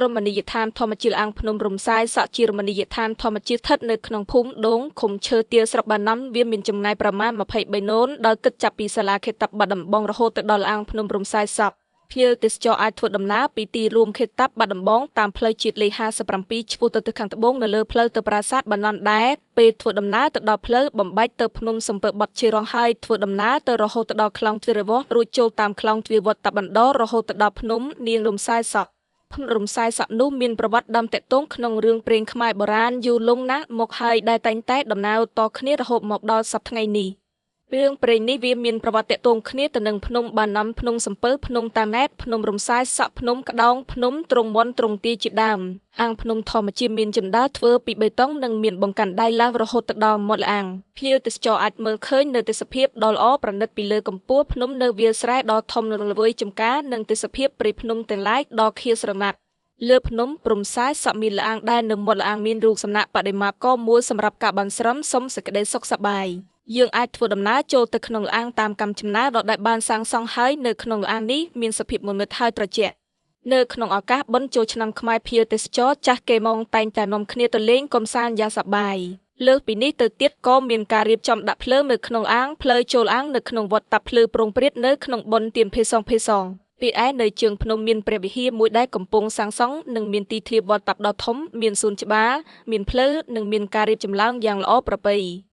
រមណីយដ្ឋានធម្មជាតិអង្គភ្នំរំសាយសក់ជារមណីយដ្ឋានធម្មជាតិស្ថិតនៅក្នុងភូមិដងឃុំឈើទាលស្រុកបាណាំវាមានចម្ងាយប្រមាណ23នោនដោយគិតចាប់ពីសាលាខេត្តតាប់បាត់ដំបងរហូតទៅដល់អង្គភ្នំរំសាយសក់ភ្ញៀវទេសចរអាចធ្វើដំណើរពីទីរួមខេត្តតាប់បាត់ដំបងតាមផ្លូវជាតិលេខ57ឆ្ពោះទៅទិសខាងត្បូងនៅលើផ្លូវទៅប្រាសាទបាណន់ដែរពេលធ្វើដំណើរទៅដល់ផ្លូវបំបែកទៅភ្នំសំពើបត់ជារងហើយធ្វើដំណើរទៅរហូតទៅដល់ខ្លងទ្វារវត្តរួចចូលតាមខ្លងទ្វារវត្តតាប់បណ្ដោរហូតទៅដល់ភ្នំនាងរំសាយសក់ភ្នំរំសាយសក់នោះមានប្រវត្តិដើមតេតងក្នុងរឿងព្រេងខ្មែរបុរាណយូរលង់ណាស់មកហើយដែលតែងតែដំណើរតគ្នារហូតមកដល់សប្តាហ៍ថ្ងៃនេះរឿងព្រេងនេះវាមានប្រវត្តិតេតងគ្នាទៅនឹងភ្នំបាណាំភ្នំសំពើភ្នំតាណែតភ្នំរំសាយសក់ភ្នំក្តោងភ្នំទ្រង់មន់ទ្រង់ទាជាដើមអង្គភ្នំធម្មជាតិមានជណ្ដើរធ្វើពីបេតុងនិងមានបង្កាន់ដៃឡើងរហូតទៅដល់មាត់អាងភ្ញៀវទេសចរអាចមើលឃើញនៅទេសភាពដ៏ល្អប្រណិតពីលើកំពូលភ្នំនៅវាលស្រែដ៏ធំរល្វើយចំការនិងទេសភាពព្រៃភ្នំទាំងឡាយដ៏ខៀវស្រងាត់លើភ្នំព្រំសាយសក់មានលអាងដែរនៅមាត់លអាងមានរូបសំណាកបដិមាករមួយសម្រាប់ការបានស្រំសុំសេចក្តីសុខសប្បាយយើងអាចធ្វើដំណើរចូលទៅក្នុងលអាងតាមកម្មចំណាដ៏ដែលបានសាងសង់ហើយនៅក្នុងលអាងនេះមានសភាពមមិត្តហើយត្រជាក់នៅក្នុងឱកាសបុណ្យចូលឆ្នាំខ្មែរភ្ញៀវទេសចរចាស់គេមកតែងតែនាំគ្នាទៅលេងកម្សាន្តយ៉ាងសប្បាយលើសពីនេះទៅទៀតក៏មានការរៀបចំដាក់ភ្លើងនៅក្នុងអាងផ្លូវចូលអាងនៅក្នុងវត្តតាប់ភ្លឺប្រងព្រាតនៅក្នុងបុណ្យទានភេសងពីឯនៅជើងភ្នំមានព្រះវិហារមួយដែលកំពុងសាងសង់និងមានទីធ្លាវត្តតាប់ដ៏ធំមានសួនច្បារមានភ្លៅនិងមានការរៀបចំឡើងយ៉ាងល្អប្រពៃ